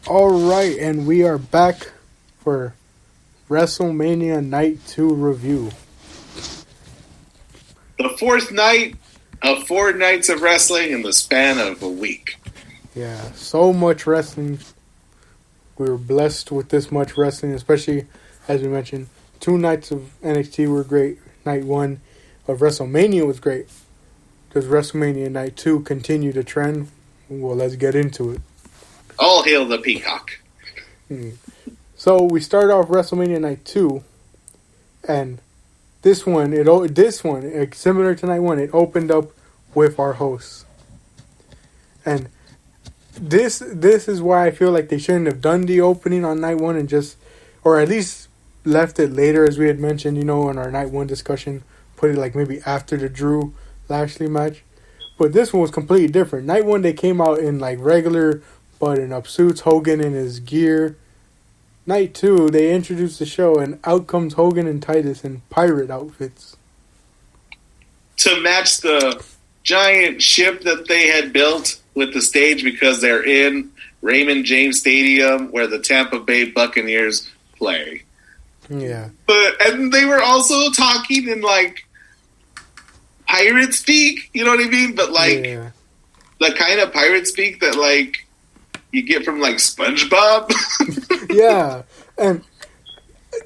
Alright, and we are back for Wrestlemania Night 2 review. The fourth night of 4 nights of wrestling in the span of a week. Yeah, so much wrestling. We were blessed with this much wrestling, especially, as we mentioned, 2 nights of NXT were great. Night 1 of WrestleMania was great. Because WrestleMania Night 2 continued a trend. Well, let's get into it. All hail the peacock. So we started off WrestleMania Night 2, and this one, similar to Night 1, it opened up with our hosts. And this is why I feel like they shouldn't have done the opening on Night 1 and just, or at least left it later, as we had mentioned, in our Night 1 discussion, put it like maybe after the Drew Lashley match. But this one was completely different. Night 1, they came out in like regular button-up suits, Hogan in his gear. Night 2, they introduced the show, and out comes Hogan and Titus in pirate outfits. To match the giant ship that they had built with the stage, because they're in Raymond James Stadium where the Tampa Bay Buccaneers play. Yeah. And they were also talking in like pirate speak, you know what I mean? But like the kind of pirate speak that like you get from like SpongeBob. Yeah, and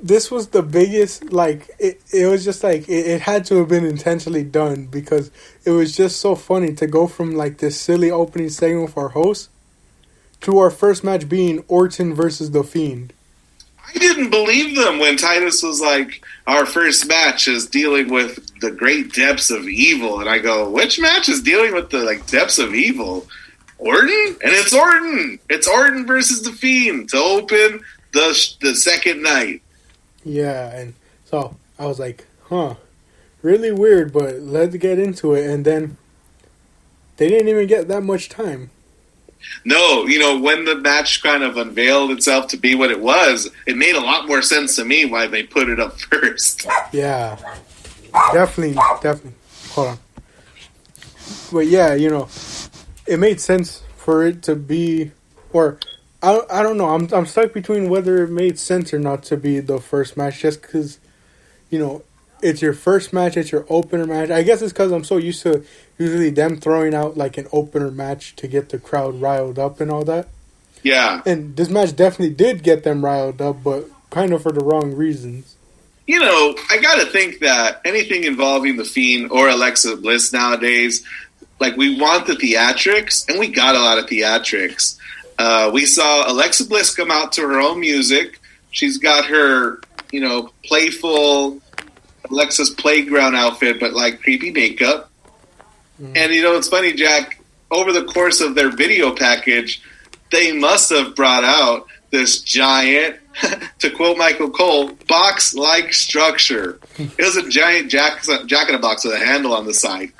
this was the biggest, like, it was just like, it had to have been intentionally done, because it was just so funny to go from like this silly opening segment with our host to our first match being Orton versus The Fiend. I didn't believe them when Titus was like, our first match is dealing with the great depths of evil. And I go, which match is dealing with the like depths of evil? Orton? And it's Orton! It's Orton versus The Fiend to open the second night. Yeah, and so I was like, really weird, but let's get into it. And then they didn't even get that much time. No, when the match kind of unveiled itself to be what it was, it made a lot more sense to me why they put it up first. Yeah, definitely. Hold on. But yeah, it made sense for it to be, or I don't know. I'm stuck between whether it made sense or not to be the first match, just because, it's your first match, it's your opener match. I guess it's because I'm so used to usually them throwing out like an opener match to get the crowd riled up and all that. Yeah. And this match definitely did get them riled up, but kind of for the wrong reasons. I gotta think that anything involving The Fiend or Alexa Bliss nowadays, like, we want the theatrics, and we got a lot of theatrics. We saw Alexa Bliss come out to her own music. She's got her, playful Alexa's Playground outfit, but like creepy makeup. Mm. And it's funny, Jack, over the course of their video package, they must have brought out this giant, to quote Michael Cole, box-like structure. It was a giant jack-in-a-box with a handle on the side.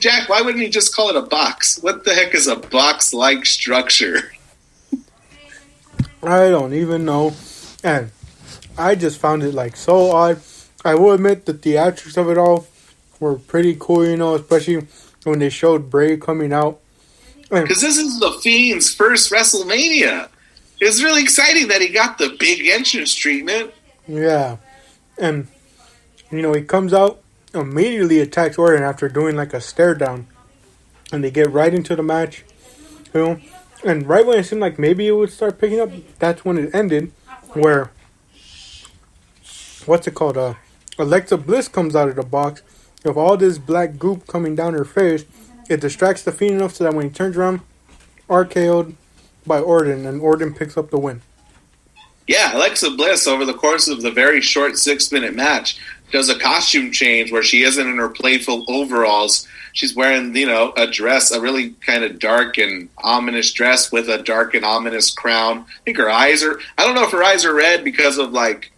Jack, why wouldn't he just call it a box? What the heck is a box-like structure? I don't even know. And I just found it like so odd. I will admit the theatrics of it all were pretty cool, especially when they showed Bray coming out. Because this is The Fiend's first WrestleMania. It's really exciting that he got the big entrance treatment. Yeah. And, he comes out, immediately attacks Orton after doing like a stare down. And they get right into the match. And right when it seemed like maybe it would start picking up, that's when it ended. Where, Alexa Bliss comes out of the box with all this black goop coming down her face. It distracts The Fiend enough so that when he turns around, RKO'd by Orton, and Orton picks up the win. Yeah, Alexa Bliss, over the course of the very short 6-minute match, does a costume change where she isn't in her playful overalls. She's wearing, a dress, a really kind of dark and ominous dress with a dark and ominous crown. I think her eyes are, I don't know if her eyes are red because of, like,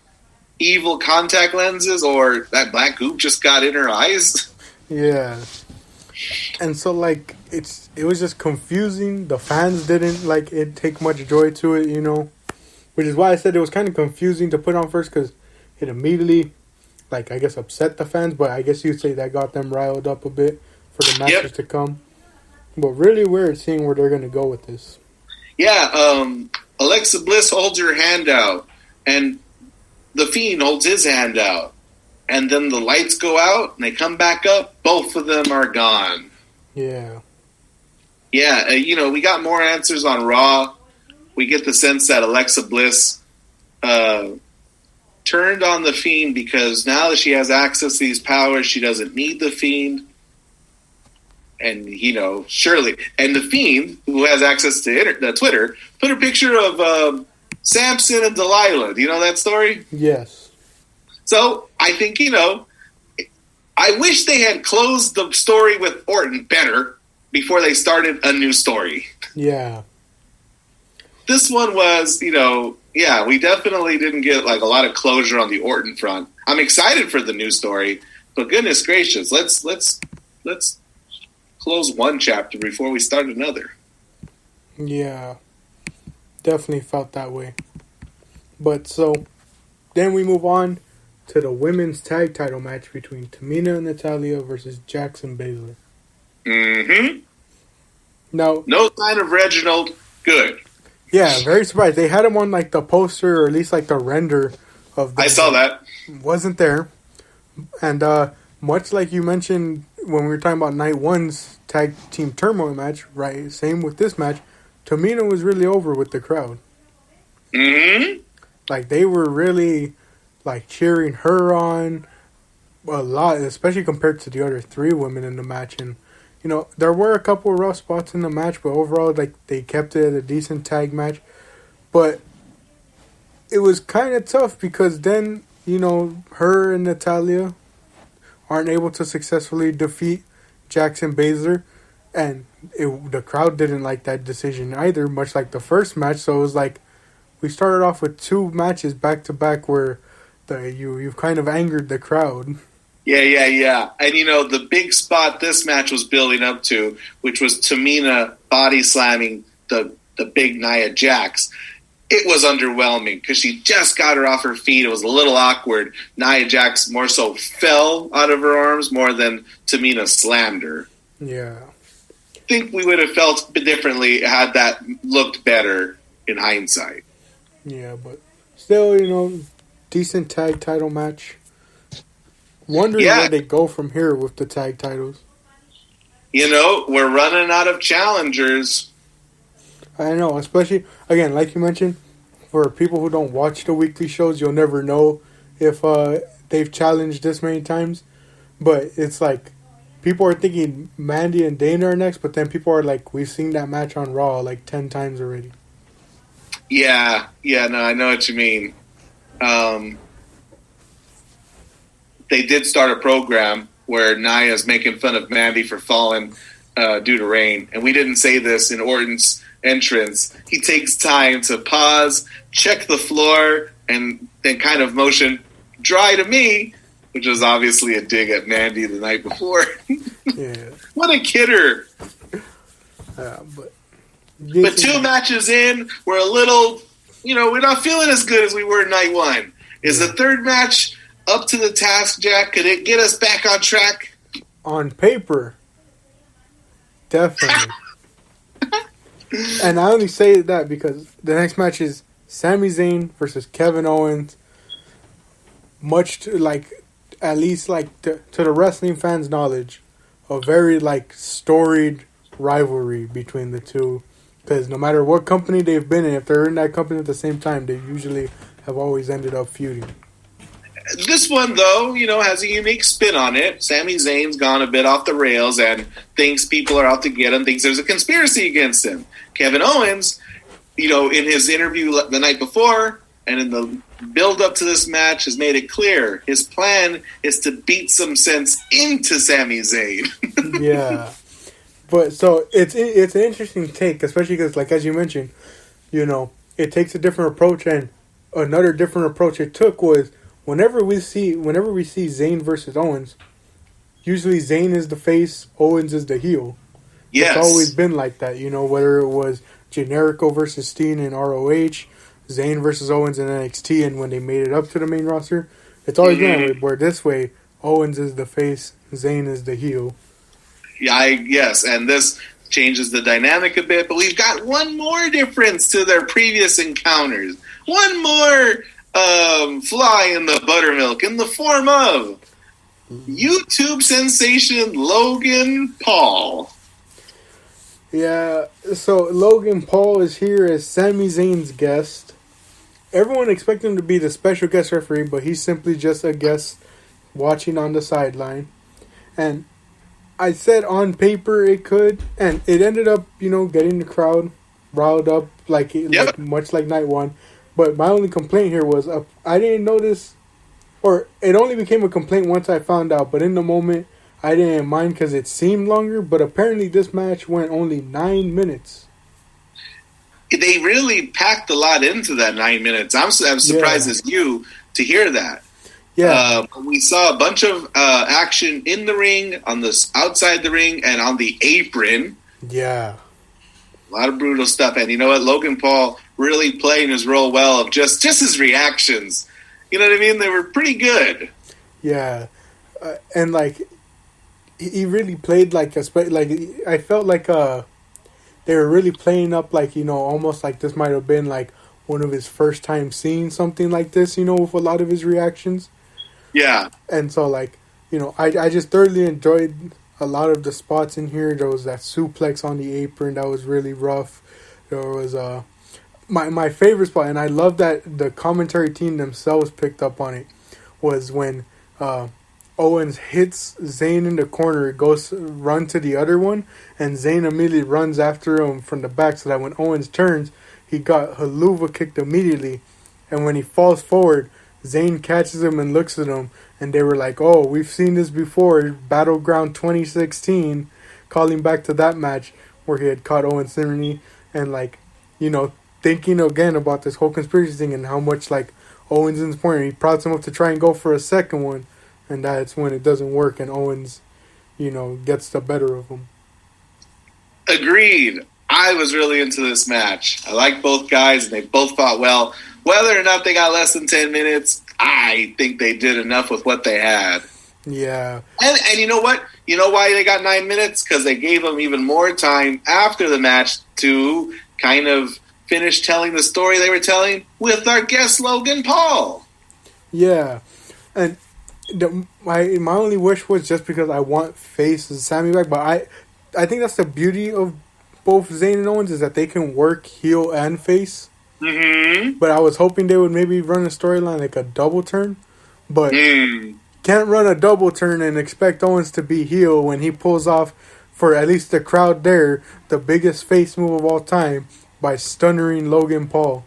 evil contact lenses or that black goop just got in her eyes. Yeah. And so, like, it was just confusing. The fans didn't, like, it take much joy to it, Which is why I said it was kind of confusing to put on first, because it immediately, like, I guess upset the fans. But I guess you'd say that got them riled up a bit for the matches to come. But really weird seeing where they're going to go with this. Yeah, Alexa Bliss holds her hand out, and The Fiend holds his hand out. And then the lights go out, and they come back up. Both of them are gone. Yeah. Yeah, we got more answers on Raw. We get the sense that Alexa Bliss turned on The Fiend because now that she has access to these powers, she doesn't need The Fiend. And, surely. And The Fiend, who has access to Twitter, put a picture of Samson and Delilah. Do you know that story? Yes. So, I think, I wish they had closed the story with Orton better before they started a new story. Yeah. This one was, we definitely didn't get, a lot of closure on the Orton front. I'm excited for the new story, but goodness gracious, let's close one chapter before we start another. Yeah. Definitely felt that way. But so, then we move on to the women's tag title match between Tamina and Natalya versus Jax and Baszler. Mm-hmm. Now, no sign of Reginald. Good. Yeah, very surprised. They had him on the poster, or at least the render of the... I saw that. Wasn't there. And much like you mentioned when we were talking about Night 1's Tag Team Turmoil match, right? Same with this match. Tamina was really over with the crowd. Mm-hmm. They were really... cheering her on a lot, especially compared to the other three women in the match. And, there were a couple of rough spots in the match, but overall, they kept it a decent tag match. But it was kind of tough because then, her and Natalya aren't able to successfully defeat Jax and Baszler. And the crowd didn't like that decision either, much like the first match. So it was we started off with two matches back-to-back where you've kind of angered the crowd. Yeah. And, the big spot this match was building up to, which was Tamina body slamming the big Nia Jax. It was underwhelming because she just got her off her feet. It was a little awkward. Nia Jax more so fell out of her arms more than Tamina slammed her. Yeah. I think we would have felt differently had that looked better in hindsight. Yeah, but still, decent tag title match. Wondering where they go from here with the tag titles. We're running out of challengers. I know, especially, again, like you mentioned, for people who don't watch the weekly shows, you'll never know if they've challenged this many times. But it's people are thinking Mandy and Dana are next, but then people are we've seen that match on Raw 10 times already. Yeah, no, I know what you mean. They did start a program where Nia's making fun of Mandy for falling due to rain. And we didn't say this in Orton's entrance. He takes time to pause, check the floor, and then kind of motion, dry to me, which was obviously a dig at Mandy the night before. Yeah. What a kidder. But two matches in, we're a little, we're not feeling as good as we were night one. Is the third match up to the task, Jack? Could it get us back on track? On paper, definitely. And I only say that because the next match is Sami Zayn versus Kevin Owens. Much to at least to the wrestling fans' knowledge, a very storied rivalry between the two. Because no matter what company they've been in, if they're in that company at the same time, they usually have always ended up feuding. This one, though, has a unique spin on it. Sami Zayn's gone a bit off the rails and thinks people are out to get him, thinks there's a conspiracy against him. Kevin Owens, in his interview the night before and in the build-up to this match has made it clear his plan is to beat some sense into Sami Zayn. Yeah. But so it's an interesting take, especially because, as you mentioned, it takes a different approach, and another different approach it took was whenever we see Zayn versus Owens, usually Zayn is the face, Owens is the heel. Yes. It's always been like that, whether it was Generico versus Steen in ROH, Zayn versus Owens in NXT, and when they made it up to the main roster, it's always been that way, where this way, Owens is the face, Zayn is the heel. Yeah, yes, and this changes the dynamic a bit. But we've got one more difference to their previous encounters. One more fly in the buttermilk in the form of YouTube sensation Logan Paul. Yeah, so Logan Paul is here as Sami Zayn's guest. Everyone expected him to be the special guest referee, but he's simply just a guest watching on the sideline. And I said on paper it could, and it ended up, getting the crowd riled up like much like night one. But my only complaint here was I didn't notice, or it only became a complaint once I found out. But in the moment, I didn't mind because it seemed longer. But apparently, this match went only 9 minutes. They really packed a lot into that 9 minutes. I'm surprised as you to hear that. Yeah, we saw a bunch of action in the ring, on the outside the ring, and on the apron. Yeah, a lot of brutal stuff. And you know what, Logan Paul really playing his role well of just his reactions. You know what I mean? They were pretty good. Yeah, and like he really played like I felt like they were really playing up like almost like this might have been like one of his first time seeing something like this. With a lot of his reactions. Yeah, and so like I just thoroughly enjoyed a lot of the spots in here. There was that suplex on the apron that was really rough. There was my favorite spot, and I love that the commentary team themselves picked up on it, was when Owens hits Zayn in the corner. It goes run to the other one, and Zayn immediately runs after him from the back, so that when Owens turns, he got haluva kicked immediately. And when he falls forward, Zayn catches him and looks at him, and they were like, "Oh, we've seen this before, Battleground 2016," calling back to that match where he had caught Owens Ceremony, and thinking again about this whole conspiracy thing and how much Owens in the corner, he prods him up to try and go for a second one, and that's when it doesn't work and Owens, gets the better of him. Agreed. I was really into this match. I like both guys, and they both fought well. Whether or not they got less than 10 minutes, I think they did enough with what they had. Yeah. And you know what? You know why they got 9 minutes? Because they gave them even more time after the match to kind of finish telling the story they were telling with our guest Logan Paul. Yeah. And my only wish was just because I want face and Sammy back, but I think that's the beauty of both Zayn and Owens, is that they can work heel and face. Mm-hmm. But I was hoping they would maybe run a storyline like a double turn. But can't run a double turn and expect Owens to be heel when he pulls off, for at least the crowd there, the biggest face move of all time by stunning Logan Paul.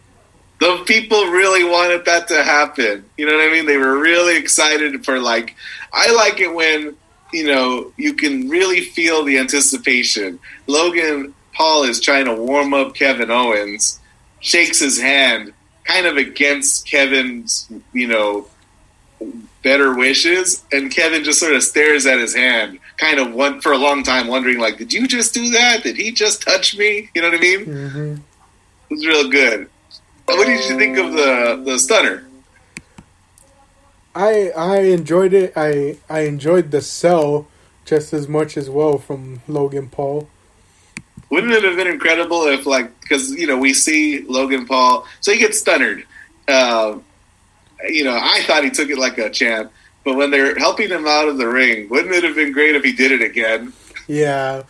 The people really wanted that to happen. You know what I mean? They were really excited for I like it when, you can really feel the anticipation. Logan Paul is trying to warm up Kevin Owens, shakes his hand, kind of against Kevin's, better wishes, and Kevin just sort of stares at his hand, kind of for a long time, wondering, did you just do that? Did he just touch me? You know what I mean? Mm-hmm. It was real good. What did you think of the stunner? I enjoyed it. I enjoyed the sell just as much as well from Logan Paul. Wouldn't it have been incredible if, because, we see Logan Paul, so he gets stunnered. I thought he took it like a champ, but when they're helping him out of the ring, wouldn't it have been great if he did it again? Yeah.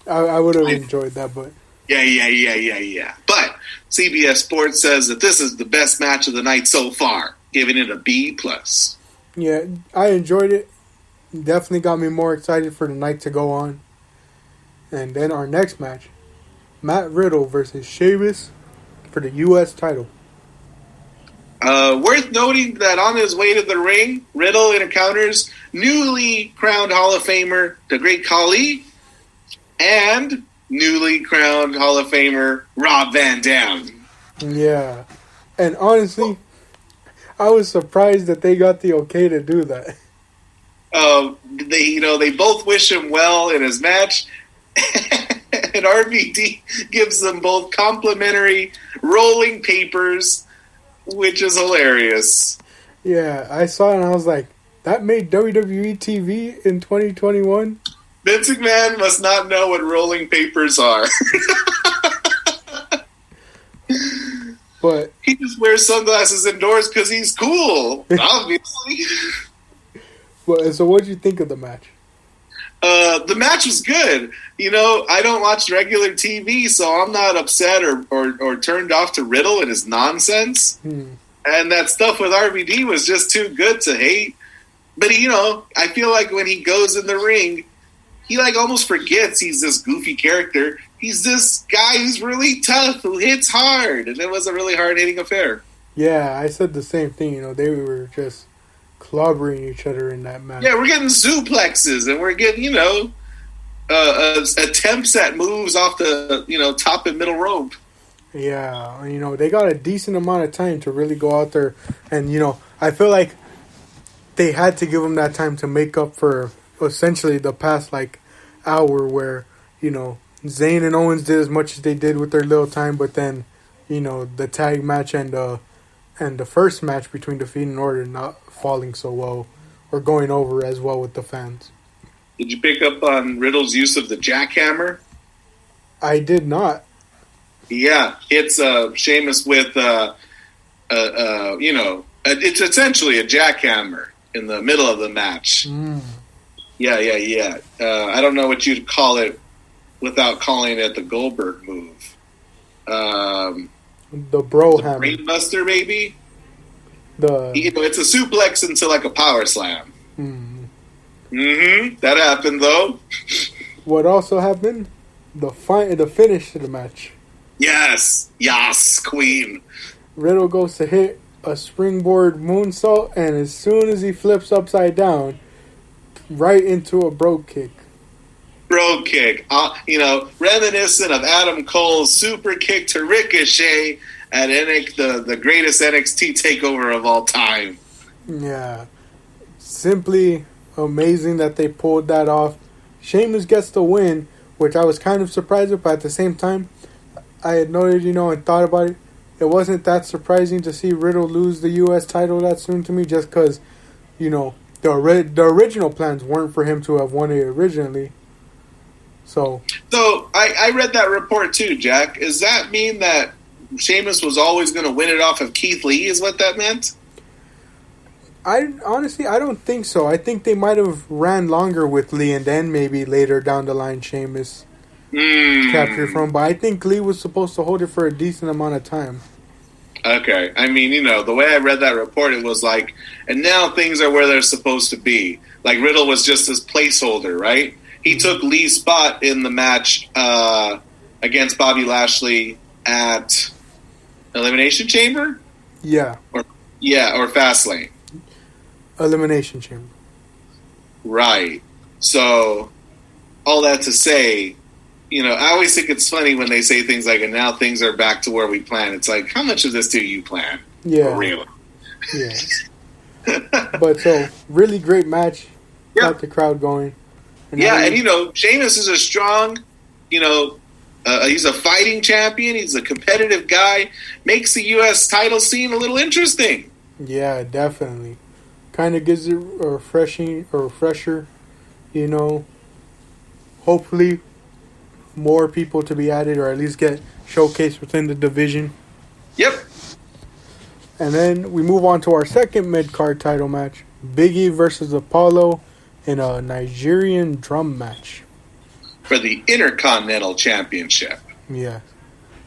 I would have enjoyed that, but... Yeah. But CBS Sports says that this is the best match of the night so far, giving it a B+. Yeah, I enjoyed it. Definitely got me more excited for the night to go on. And then our next match, Matt Riddle versus Sheamus for the U.S. title. Worth noting that on his way to the ring, Riddle encounters newly crowned Hall of Famer, the Great Khali, and newly crowned Hall of Famer, Rob Van Dam. Yeah. And honestly, I was surprised that they got the okay to do that. They both wish him well in his match. And RVD gives them both complimentary rolling papers, which is hilarious. Yeah, I saw it and I was like, that made WWE TV in 2021? Vince McMahon must not know what rolling papers are. But he just wears sunglasses indoors because he's cool, obviously. So what did you think of the match? The match was good. I don't watch regular TV, so I'm not upset or turned off to Riddle and his nonsense. And that stuff with RVD was just too good to hate. But, I feel like when he goes in the ring, he almost forgets he's this goofy character. He's this guy who's really tough, who hits hard. And it was a really hard-hitting affair. Yeah, I said the same thing. They were just clobbering each other in that match. Yeah, we're getting suplexes, and we're getting, attempts at moves off the, top and middle rope. Yeah, they got a decent amount of time to really go out there. And, I feel like they had to give them that time to make up for essentially the past, hour where, Zayn and Owens did as much as they did with their little time, but then, the tag match and the first match between the Fiend and Order not falling so well or going over as well with the fans. Did you pick up on Riddle's use of the jackhammer? I did not. Yeah, it's Sheamus with, it's essentially a jackhammer in the middle of the match. Yeah. I don't know what you'd call it without calling it the Goldberg move. The bro hammer. Brainbuster, maybe? It's a suplex into a power slam. That happened, though. What also happened? The finish to the match. Yes, queen. Riddle goes to hit a springboard moonsault, and as soon as he flips upside down, right into a brogue kick. Brogue kick. Reminiscent of Adam Cole's super kick to Ricochet at the greatest NXT takeover of all time. Yeah. Simply amazing that they pulled that off. Sheamus gets the win, which I was kind of surprised with, but at the same time, I had noted, and thought about it. It wasn't that surprising to see Riddle lose the U.S. title that soon to me, just because, the original plans weren't for him to have won it originally. So I read that report too, Jack. Does that mean that Sheamus was always going to win it off of Keith Lee? Is what that meant? I don't think so. I think they might have ran longer with Lee, and then maybe later down the line, Sheamus captured from. But I think Lee was supposed to hold it for a decent amount of time. Okay. I mean, the way I read that report, it was and now things are where they're supposed to be. Riddle was just this placeholder, right? He took Lee's spot in the match against Bobby Lashley at Elimination Chamber? Yeah. Or Fastlane. Elimination Chamber. Right. So, all that to say, I always think it's funny when they say things and now things are back to where we planned. It's how much of this do you plan? Yeah. For real? Yeah. But really great match. Got the crowd going. And Sheamus is a strong, he's a fighting champion. He's a competitive guy. Makes the U.S. title scene a little interesting. Yeah, definitely. Kind of gives it a refresher, Hopefully more people to be added or at least get showcased within the division. Yep. And then we move on to our second mid-card title match. Big E versus Apollo in a Nigerian drum match. For the Intercontinental Championship. Yeah.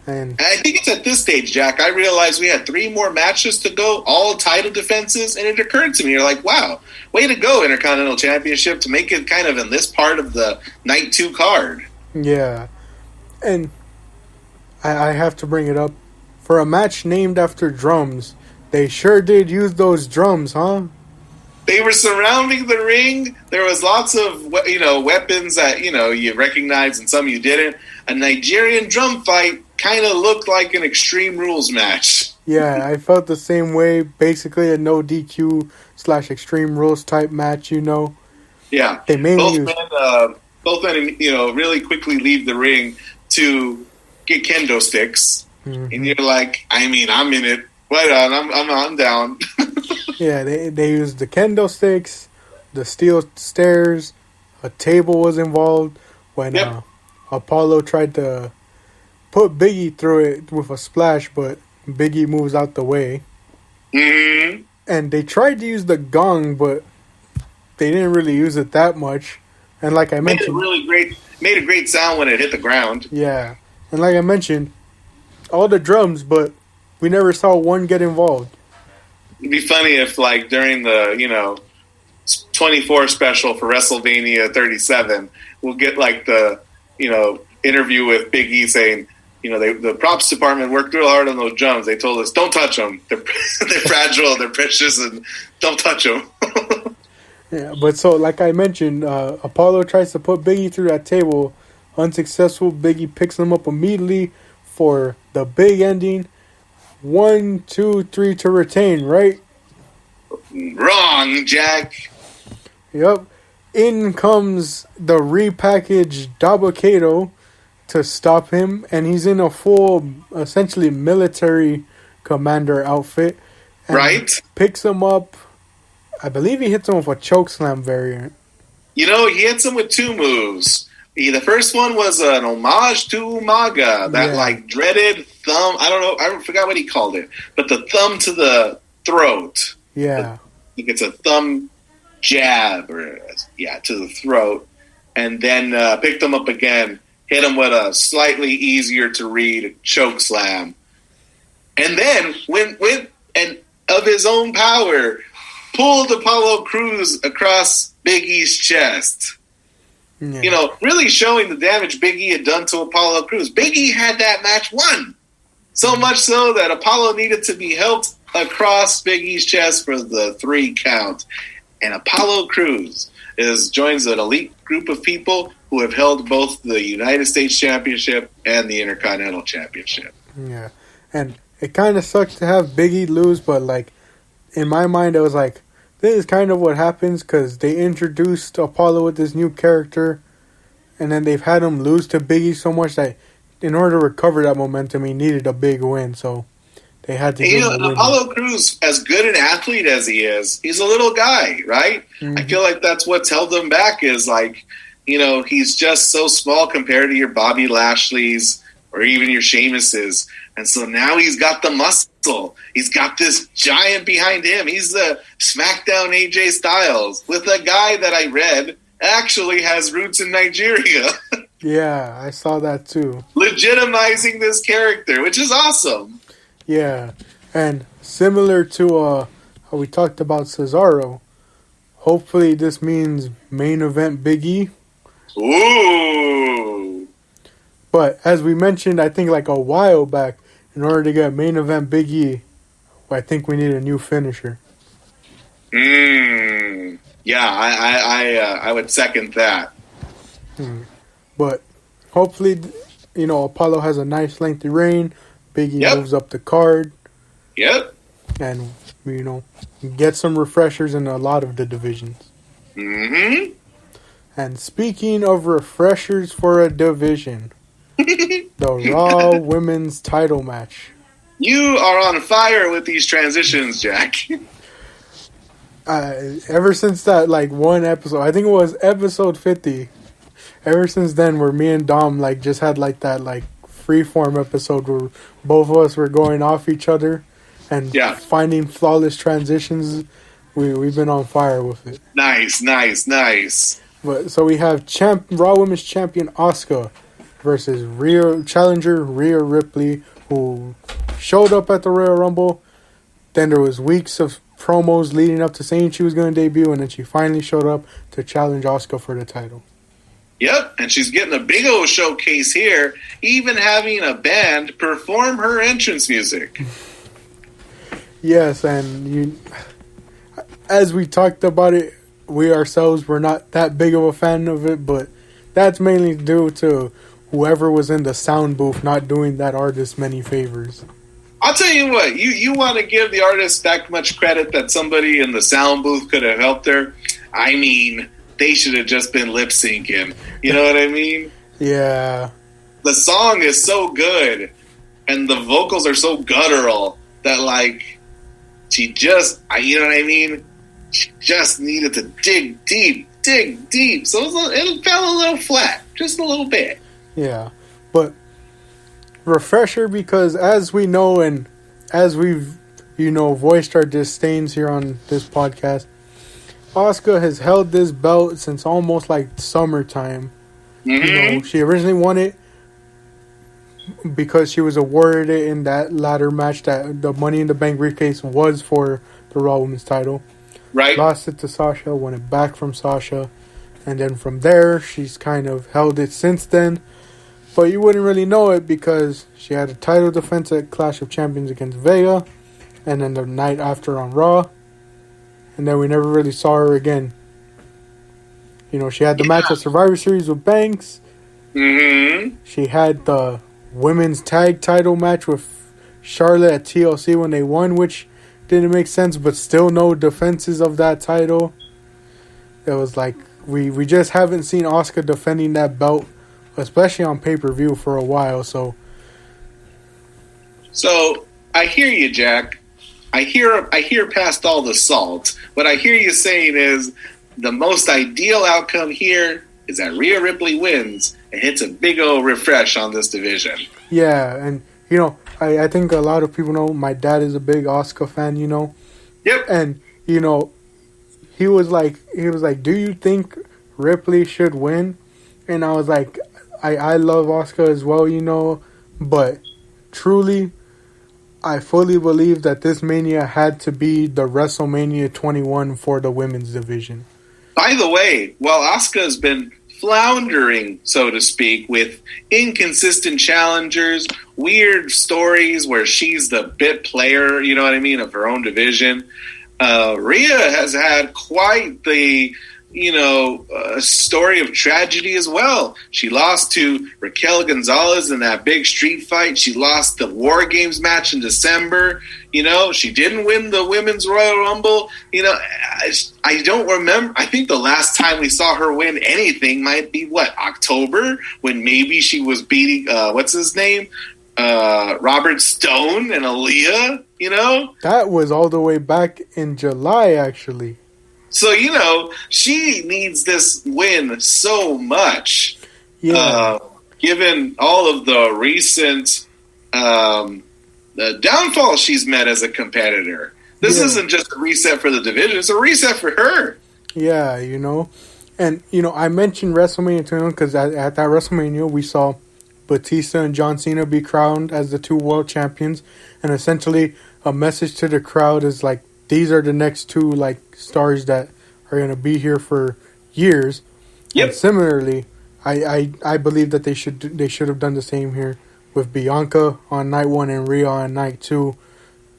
And I think it's at this stage, Jack, I realized we had 3 more matches to go, all title defenses, and it occurred to me, you're wow, way to go, Intercontinental Championship, to make it kind of in this part of the Night 2 card. Yeah. And I have to bring it up. For a match named after drums, they sure did use those drums, huh? They were surrounding the ring. There was lots of, weapons that, you recognized and some you didn't. A Nigerian drum fight kind of looked like an Extreme Rules match. Yeah, I felt the same way. Basically a no DQ / Extreme Rules type match, Yeah. They mainly both men, really quickly leave the ring to get kendo sticks. Mm-hmm. And you're I'm in it. Right on, I'm down. Yeah, they used the kendo sticks, the steel stairs, a table was involved when Apollo tried to put Biggie through it with a splash, but Biggie moves out the way. Mm-hmm. And they tried to use the gong, but they didn't really use it that much. And like I mentioned, made a great sound when it hit the ground. Yeah, and like I mentioned, all the drums, but we never saw one get involved. It'd be funny if, like, during the 24 special for WrestleMania 37, we'll get like the interview with Big E saying, the props department worked real hard on those drums. They told us, don't touch them. They're fragile, they're precious, and don't touch them. Yeah, but so, like I mentioned, Apollo tries to put Biggie through that table. Unsuccessful. Biggie picks him up immediately for the big ending. 1, 2, 3 to retain, right? Wrong, Jack. Yep. In comes the repackaged Dabba-Kato to stop him, and he's in a full, essentially military commander outfit. And right. Picks him up. I believe he hits him with a chokeslam variant. He hits him with two moves. The first one was an homage to Umaga, that dreaded thumb. I don't know. I forgot what he called it, but the thumb to the throat. Yeah. I think it's a thumb jab to the throat, and then picked him up again, hit him with a slightly easier to read choke slam, and then went and of his own power pulled Apollo Crews across Big E's chest. Yeah. Really showing the damage Big E had done to Apollo Crews. Big E had that match won, so much so that Apollo needed to be helped across Big E's chest for the 3 count. And Apollo Crews joins an elite group of people who have held both the United States Championship and the Intercontinental Championship. Yeah, and it kind of sucks to have Big E lose, but in my mind, it was this is kind of what happens because they introduced Apollo with this new character, and then they've had him lose to Big E so much that in order to recover that momentum, he needed a big win. So they had to. Apollo Crews, as good an athlete as he is, he's a little guy, right? Mm-hmm. I feel like that's what's held him back. Is he's just so small compared to your Bobby Lashley's or even your Sheamus's. And so now he's got the muscle. He's got this giant behind him. He's the SmackDown AJ Styles with a guy that I read actually has roots in Nigeria. Yeah, I saw that too. Legitimizing this character, which is awesome. Yeah, and similar to how we talked about Cesaro, hopefully this means main event Big E. Ooh. But as we mentioned, I think a while back, in order to get main event Big E, I think we need a new finisher. Yeah, I would second that. But hopefully, Apollo has a nice lengthy reign. Big E moves up the card. Yep. And, get some refreshers in a lot of the divisions. Mm-hmm. And speaking of refreshers for a division, the Raw Women's title match. You are on fire with these transitions, Jack. Ever since that, one episode, I think it was episode 50, ever since then, where me and Dom, just had, that, freeform episode where both of us were going off each other and finding flawless transitions, we've been on fire with it. Nice. But so we have Raw Women's Champion Asuka versus challenger Rhea Ripley, who showed up at the Royal Rumble. Then there was weeks of promos leading up to saying she was going to debut, and then she finally showed up to challenge Asuka for the title. Yep, and she's getting a big old showcase here, even having a band perform her entrance music. Yes, and as we talked about it, we ourselves were not that big of a fan of it, but that's mainly due to whoever was in the sound booth not doing that artist many favors. I'll tell you what, you want to give the artist that much credit that somebody in the sound booth could have helped her? I mean, they should have just been lip syncing. You know what I mean? Yeah. The song is so good, and the vocals are so guttural that, she just, you know what I mean? She just needed to dig deep dig deep. So it fell a little flat, just a little bit. Yeah, but refresher, because as we know and as we've voiced our disdains here on this podcast, Asuka has held this belt since almost like summertime. Mm-hmm. She originally won it because she was awarded it in that ladder match that the Money in the Bank briefcase was for the Raw Women's title. Right. Lost it to Sasha, won it back from Sasha, and then from there she's kind of held it since then. But you wouldn't really know it because she had a title defense at Clash of Champions against Vega, and then the night after on Raw, and then we never really saw her again. She had the match at Survivor Series with Banks. Mm-hmm. She had the women's tag title match with Charlotte at TLC when they won, which didn't make sense, but still no defenses of that title. It was like we just haven't seen Asuka defending that belt, especially on pay-per-view, for a while. So I hear you, Jack. I hear past all the salt. What I hear you saying is the most ideal outcome here is that Rhea Ripley wins and hits a big old refresh on this division. Yeah, and I think a lot of people know my dad is a big Asuka fan. Yep. And he was like, do you think Ripley should win? And I was like, I love Asuka as well, but truly, I fully believe that this Mania had to be the WrestleMania 21 for the women's division. By the way, while Asuka's been floundering, so to speak, with inconsistent challengers, weird stories where she's the bit player, you know what I mean, of her own division, Rhea has had quite the story of tragedy as well. She lost to Raquel Gonzalez in that big street fight. She lost the War Games match in December. She didn't win the Women's Royal Rumble. I don't remember. I think the last time we saw her win anything might be, October, when maybe she was beating, what's his name? Robert Stone and Aaliyah, That was all the way back in July, actually. So, she needs this win so much. Yeah. Given all of the recent the downfall she's met as a competitor. This isn't just a reset for the division. It's a reset for her. Yeah, And, I mentioned WrestleMania 21 because at that WrestleMania we saw Batista and John Cena be crowned as the two world champions. And essentially a message to the crowd is like, these are the next two stars that are going to be here for years. Yep. And similarly, I believe that they should have done the same here with Bianca on night 1 and Rhea on night 2,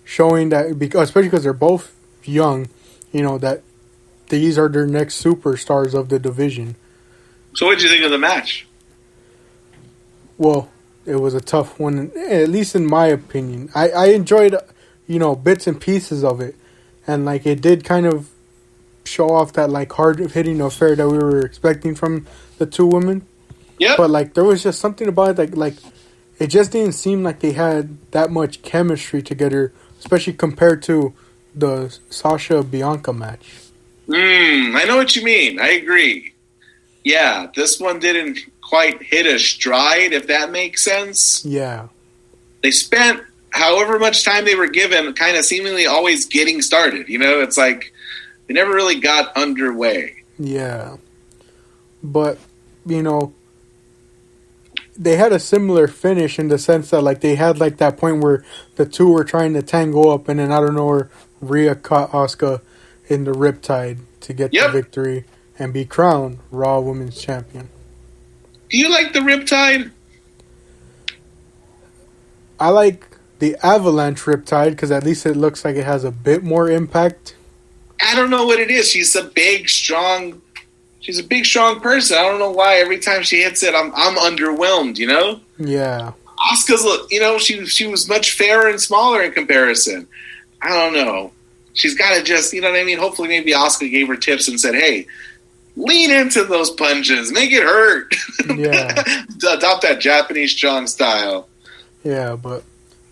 showing that, especially because they're both young, that these are their next superstars of the division. So what did you think of the match? Well, it was a tough one, at least in my opinion. I enjoyed, bits and pieces of it. And, it did kind of show off that, hard-hitting affair that we were expecting from the two women. Yeah. But, there was just something about it, it just didn't seem like they had that much chemistry together, especially compared to the Sasha-Bianca match. I know what you mean. I agree. Yeah, this one didn't quite hit a stride, if that makes sense. Yeah. They spent however much time they were given kind of seemingly always getting started. It's like they never really got underway. Yeah. But, they had a similar finish in the sense that, they had, that point where the two were trying to tangle up, and then out of nowhere, Rhea caught Asuka in the riptide to get the victory and be crowned Raw Women's Champion. Do you like the riptide? I like the Avalanche riptide because at least it looks like it has a bit more impact. I don't know what it is. She's a big, strong person. I don't know why every time she hits it, I'm underwhelmed. Yeah. Asuka's, she was much fairer and smaller in comparison. I don't know. She's got to just, hopefully maybe Asuka gave her tips and said, hey, lean into those punches. Make it hurt. Yeah. Adopt that Japanese strong style. Yeah, but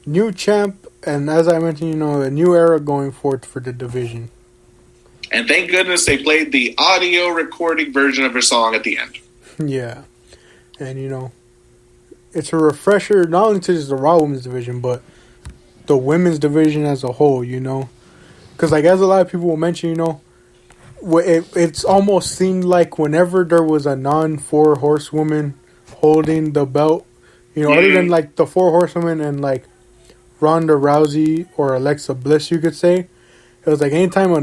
new champ, and as I mentioned, a new era going forth for the division. And thank goodness they played the audio recording version of her song at the end. Yeah. And, you know, it's a refresher not only to just the Raw Women's division, but the women's division as a whole, you know. Because, like, as a lot of people will mention, you know, it's almost seemed like whenever there was a non-4 horsewoman holding the belt, you know, other than, like, the 4 horsewomen and, like, Ronda Rousey or Alexa Bliss, you could say, it was like anytime a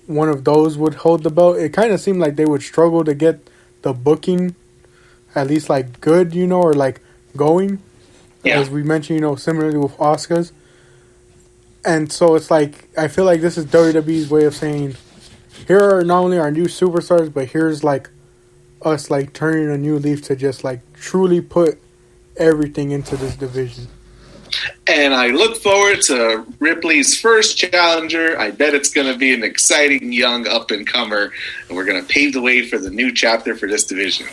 one of those would hold the belt, it kind of seemed like they would struggle to get the booking at least, like, good, you know, or, like, going. Yeah. As we mentioned, you know, similarly with Asuka's. And so it's like, I feel like this is WWE's way of saying, here are not only our new superstars, but here's, like, us, like, turning a new leaf to just, like, truly put everything into this division. And I look forward to Ripley's first challenger. I bet it's going to be an exciting young up-and-comer, and we're going to pave the way for the new chapter for this division.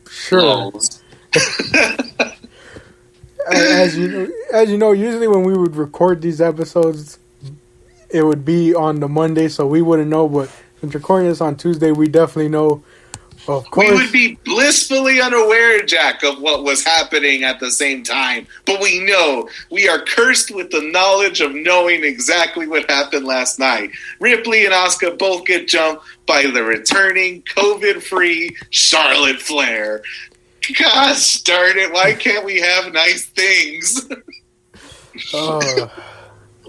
Sure. As you know, usually when we would record these episodes, it would be on the Monday, so we wouldn't know. But since recording this on Tuesday, we definitely know. Of course, we would be blissfully unaware, Jack, of what was happening at the same time. But we know we are cursed with the knowledge of knowing exactly what happened last night. Ripley and Asuka both get jumped by the returning COVID-free Charlotte Flair. Gosh darn it, why can't we have nice things?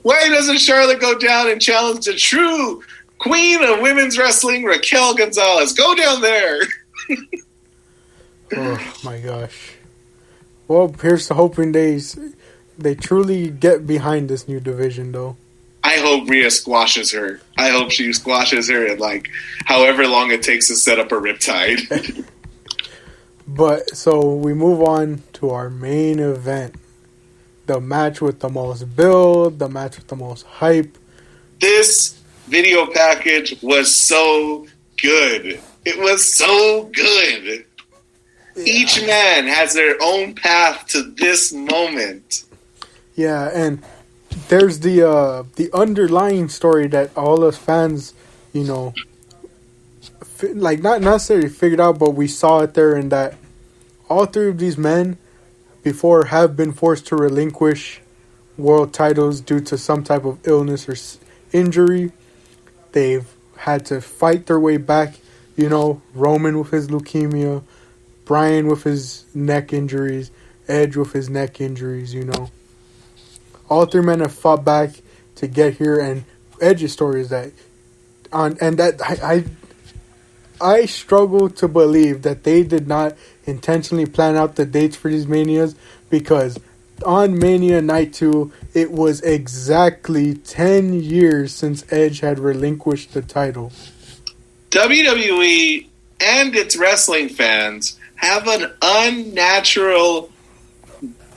Why doesn't Charlotte go down and challenge the true Queen of Women's Wrestling, Raquel Gonzalez? Go down there. Oh, my gosh. Well, here's to hoping they truly get behind this new division, though. I hope Rhea squashes her. I hope she squashes her in, like, however long it takes to set up a riptide. But, so, we move on to our main event. The match with the most build, the match with the most hype. This video package was so good. It was so good. Yeah. Each man has their own path to this moment. Yeah, and there's the underlying story that all us fans, you know, like not necessarily figured out, but we saw it there, in that all three of these men before have been forced to relinquish world titles due to some type of illness or injury. They've had to fight their way back, you know, Roman with his leukemia, Bryan with his neck injuries, Edge with his neck injuries, you know. All three men have fought back to get here, and Edge's story is that, I struggle to believe that they did not intentionally plan out the dates for these Manias, because on Mania Night 2, it was exactly 10 years since Edge had relinquished the title. WWE and its wrestling fans have an unnatural,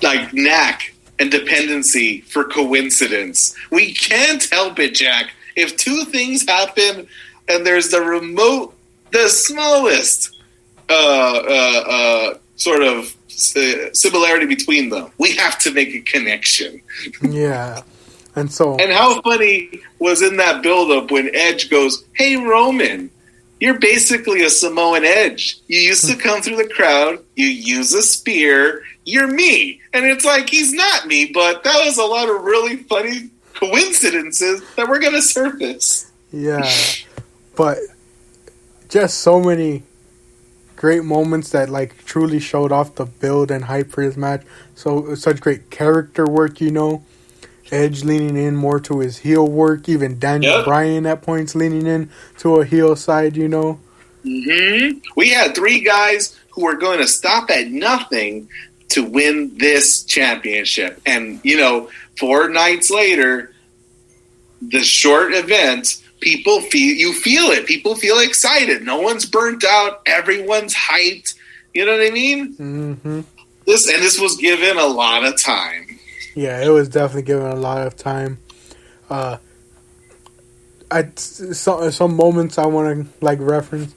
like, knack and dependency for coincidence. We can't help it, Jack. If two things happen and there's the smallest sort of similarity between them, we have to make a connection. Yeah. And how funny was in that build-up when Edge goes, "Hey, Roman, you're basically a Samoan Edge. You used to come through the crowd. You use a spear. You're me." And it's like, he's not me, but that was a lot of really funny coincidences that were going to surface. Yeah. But just so many great moments that, like, truly showed off the build and hype for this match. So, such great character work, you know. Edge leaning in more to his heel work. Even Daniel Bryan at points leaning in to a heel side, you know. Mm-hmm. We had three guys who were going to stop at nothing to win this championship. And, you know, 4 nights later, the short event, you feel it. People feel excited. No one's burnt out. Everyone's hyped. You know what I mean? Mm-hmm. This was given a lot of time. Yeah, it was definitely given a lot of time. Some moments I want to, like, reference.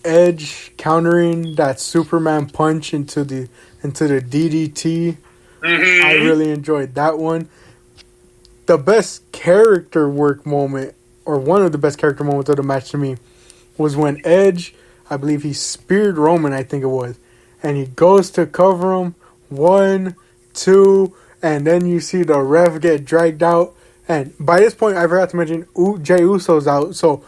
Edge countering that Superman punch into the DDT. Mm-hmm. I really enjoyed that one. the best character work moment, or one of the best character moments of the match to me, was when Edge, I believe he speared Roman, I think it was, and he goes to cover him, 1, 2, and then you see the ref get dragged out. And by this point, I forgot to mention Jey Uso's out, so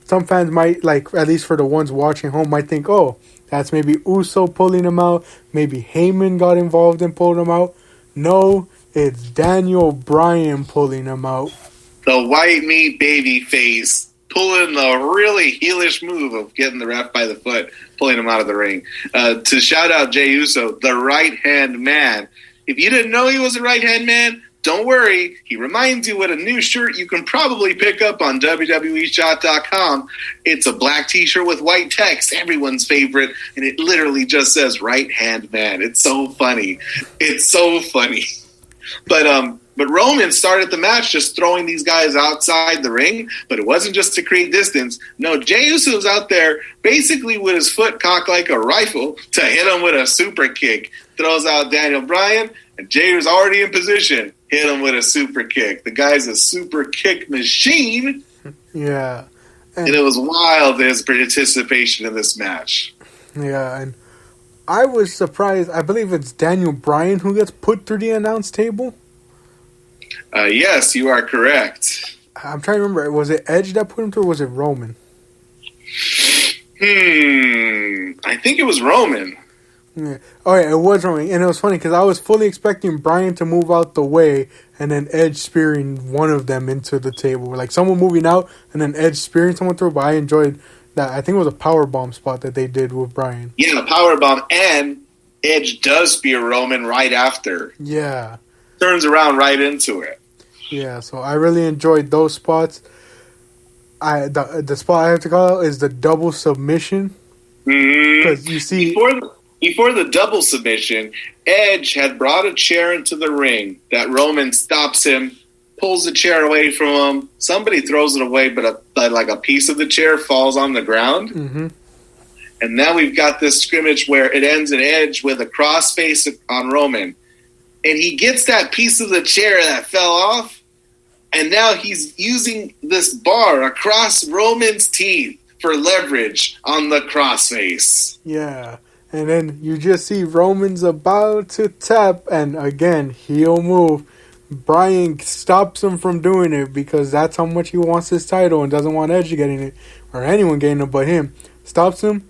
some fans might, like, at least for the ones watching home, might think, oh, that's maybe Uso pulling him out. Maybe Heyman got involved and pulled him out. No, it's Daniel Bryan pulling him out. The white meat baby face pulling the really heelish move of getting the ref by the foot, pulling him out of the ring. To shout out Jey Uso, the right-hand man. If you didn't know he was a right-hand man, don't worry. He reminds you with a new shirt you can probably pick up on WWEshop.com. It's a black t-shirt with white text, everyone's favorite, and it literally just says right-hand man. It's so funny. It's so funny. But Roman started the match just throwing these guys outside the ring, but it wasn't just to create distance. No, Jey Uso's out there basically with his foot cocked like a rifle to hit him with a super kick. Throws out Daniel Bryan, and Jey was already in position. Hit him with a super kick. The guy's a super kick machine. Yeah. And it was wild, his participation in this match. Yeah, and I was surprised. I believe it's Daniel Bryan who gets put through the announce table. Yes, you are correct. I'm trying to remember. Was it Edge that put him through, or was it Roman? I think it was Roman. Yeah. Oh, yeah, it was Roman. And it was funny because I was fully expecting Bryan to move out the way and then Edge spearing one of them into the table. Like someone moving out and then Edge spearing someone through. But I enjoyed that. I think it was a powerbomb spot that they did with Bryan. Yeah, powerbomb. And Edge does spear Roman right after. Yeah. Turns around right into it. Yeah, so I really enjoyed those spots. The spot I have to call out is the double submission. Because you see... Before the double submission, Edge had brought a chair into the ring that Roman stops him, pulls the chair away from him. Somebody throws it away, but a piece of the chair falls on the ground. Mm-hmm. And now we've got this scrimmage where it ends in Edge with a crossface on Roman. And he gets that piece of the chair that fell off, and now he's using this bar across Roman's teeth for leverage on the crossface. Yeah. And then you just see Roman's about to tap, and again, heel move. Bryan stops him from doing it because that's how much he wants his title and doesn't want Edge getting it, or anyone getting it but him. Stops him,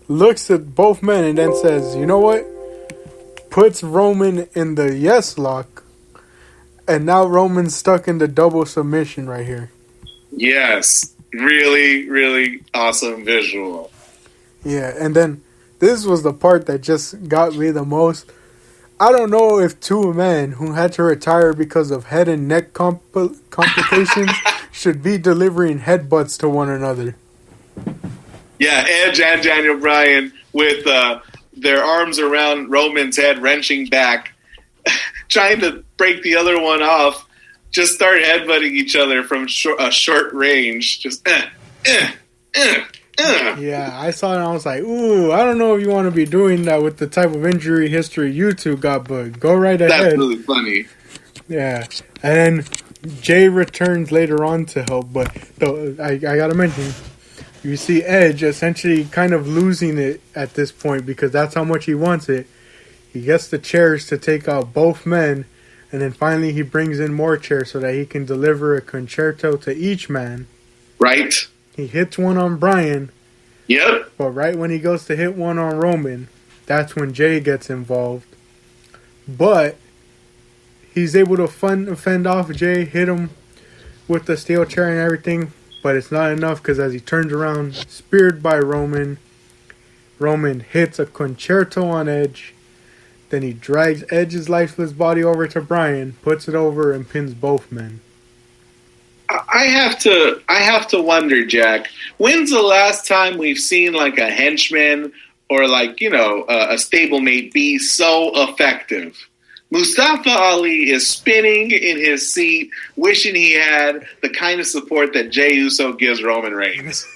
looks at both men, and then says, you know what? Puts Roman in the yes lock, and now Roman's stuck in the double submission right here. Yes. Really, really awesome visual. Yeah, and then this was the part that just got me the most. I don't know if two men who had to retire because of head and neck complications should be delivering headbutts to one another. Yeah, Edge and Daniel Bryan with their arms around Roman's head, wrenching back, trying to break the other one off, just start headbutting each other from a short range. Just, Yeah, I saw it and I was like, ooh, I don't know if you want to be doing that with the type of injury history you two got, but go right ahead. That's really funny. Yeah. And then Jey returns later on to help, but I gotta mention, you see Edge essentially kind of losing it at this point because that's how much he wants it. He gets the chairs to take out both men, and then finally he brings in more chairs so that he can deliver a concerto to each man. Right. He hits one on Bryan. Yep. But right when he goes to hit one on Roman, that's when Jey gets involved. But he's able to fend off Jey, hit him with the steel chair and everything. But it's not enough because as he turns around, speared by Roman, Roman hits a concerto on Edge. Then he drags Edge's lifeless body over to Bryan, puts it over, and pins both men. I have to wonder, Jack, when's the last time we've seen like a henchman or like, a stablemate be so effective? Mustafa Ali is spinning in his seat, wishing he had the kind of support that Jey Uso gives Roman Reigns.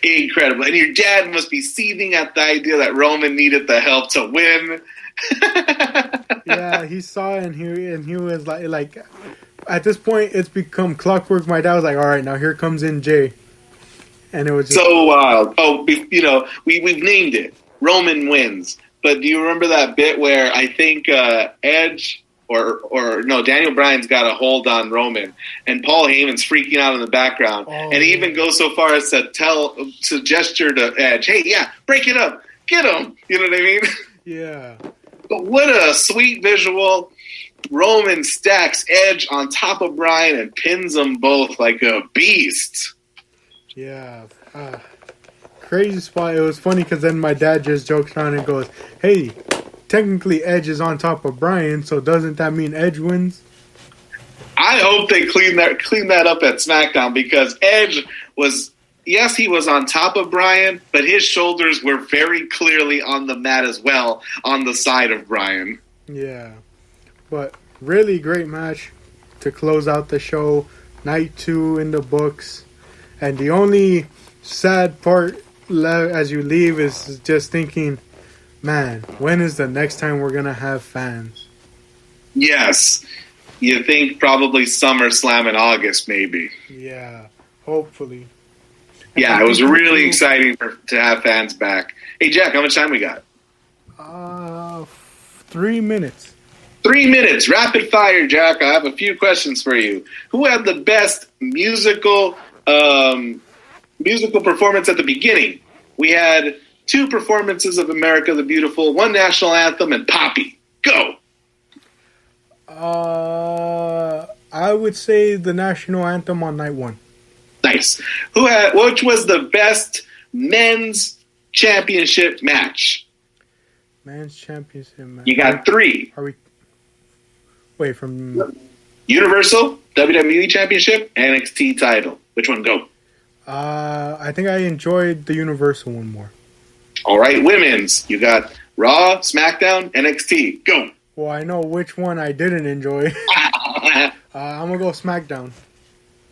Incredible. And your dad must be seething at the idea that Roman needed the help to win. Yeah, he saw it and he was like at this point, it's become clockwork. My dad was like, all right, now here comes in Jay. And it was just... So wild. Oh, you know, we've named it. Roman wins. But do you remember that bit where I think Edge or no, Daniel Bryan's got a hold on Roman, and Paul Heyman's freaking out in the background, and he even goes so far as to gesture to Edge, "Hey, yeah, break it up, get him." You know what I mean? Yeah. But what a sweet visual! Roman stacks Edge on top of Bryan and pins them both like a beast. Yeah. Crazy spot. It was funny because then my dad just jokes around and goes, "Hey, technically Edge is on top of Bryan, so doesn't that mean Edge wins?" I hope they clean that up at SmackDown, because Edge was, yes, he was on top of Bryan, but his shoulders were very clearly on the mat as well, on the side of Bryan. Yeah. But really great match to close out the show. Night 2 in the books. And the only sad part as you leave is just thinking, man, when is the next time we're going to have fans? Yes. You think probably SummerSlam in August, maybe. Yeah, hopefully. Yeah, it was really exciting to have fans back. Hey, Jack, how much time we got? 3 minutes. 3 minutes. Rapid fire, Jack. I have a few questions for you. Who had the best musical performance at the beginning? We had 2 performances of America the Beautiful, 1 national anthem, and Poppy. Go! I would say the national anthem on night 1. Nice. Which was the best men's championship match? Men's championship match. You got 3. Are we... Wait, from... Universal, WWE Championship, NXT title. Which one? Go. I think I enjoyed the Universal one more. All right, women's. You got Raw, SmackDown, NXT. Go. Well, I know which one I didn't enjoy. I'm going to go SmackDown.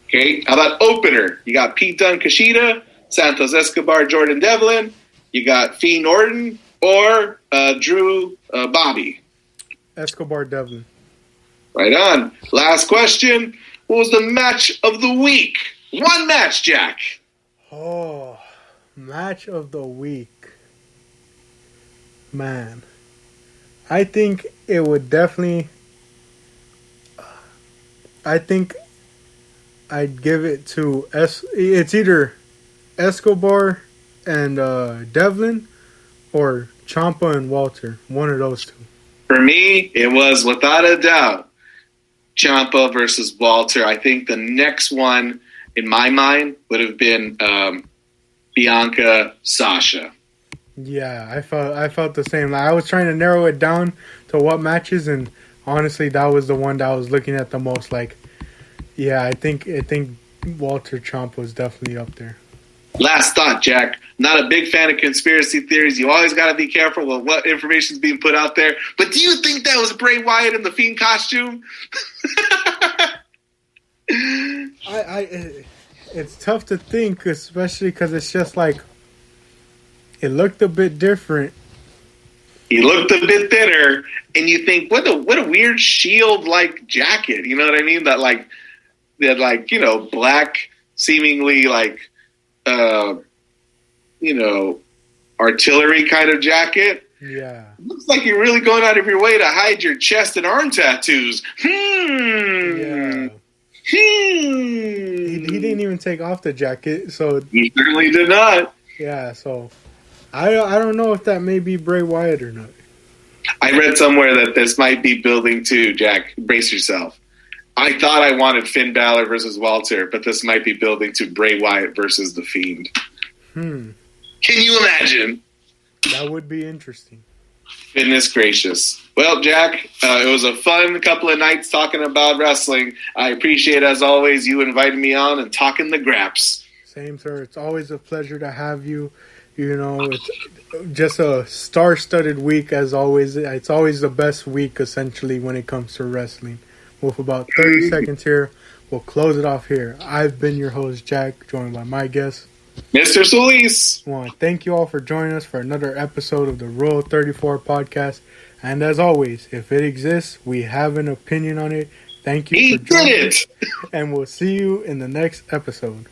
Okay, how about opener? You got Pete Dunne, Kushida, Santos Escobar, Jordan Devlin. You got Fiend Orton or Drew Bobby. Escobar Devlin. Right on. Last question. What was the match of the week? One match, Jack. Oh, match of the week. Man. I think it would definitely... I think I'd give it to... It's either Escobar and Devlin or Ciampa and Walter. One of those two. For me, it was without a doubt Ciampa versus Walter. I think the next one, in my mind, would have been Bianca Sasha. Yeah, I felt the same. Like, I was trying to narrow it down to what matches, and honestly, that was the one that I was looking at the most. Like, yeah, I think Walter Ciampa was definitely up there. Last thought, Jack. Not a big fan of conspiracy theories. You always got to be careful with what information is being put out there. But do you think that was Bray Wyatt in the Fiend costume? It's tough to think, especially because it's just like, it looked a bit different. He looked a bit thinner, and you think, what a weird Shield-like jacket. You know what I mean? That black, seemingly artillery kind of jacket. Yeah. Looks like you're really going out of your way to hide your chest and arm tattoos. Yeah. He didn't even take off the jacket, so... He certainly did not. Yeah, so... I don't know if that may be Bray Wyatt or not. I read somewhere that this might be building to, Jack. Brace yourself. I thought I wanted Finn Balor versus Walter, but this might be building to Bray Wyatt versus The Fiend. Can you imagine? That would be interesting. Goodness gracious. Well, Jack, it was a fun couple of nights talking about wrestling. I appreciate, as always, you inviting me on and talking the graps. Same, sir. It's always a pleasure to have you. You know, it's just a star-studded week, as always. It's always the best week, essentially, when it comes to wrestling. With about 30 seconds here, we'll close it off here. I've been your host, Jack, joined by my guest, Mr. Solis. I want to thank you all for joining us for another episode of the Rule 34 podcast. And as always, if it exists, we have an opinion on it. Thank you He for joining did us, it! and we'll see you in the next episode.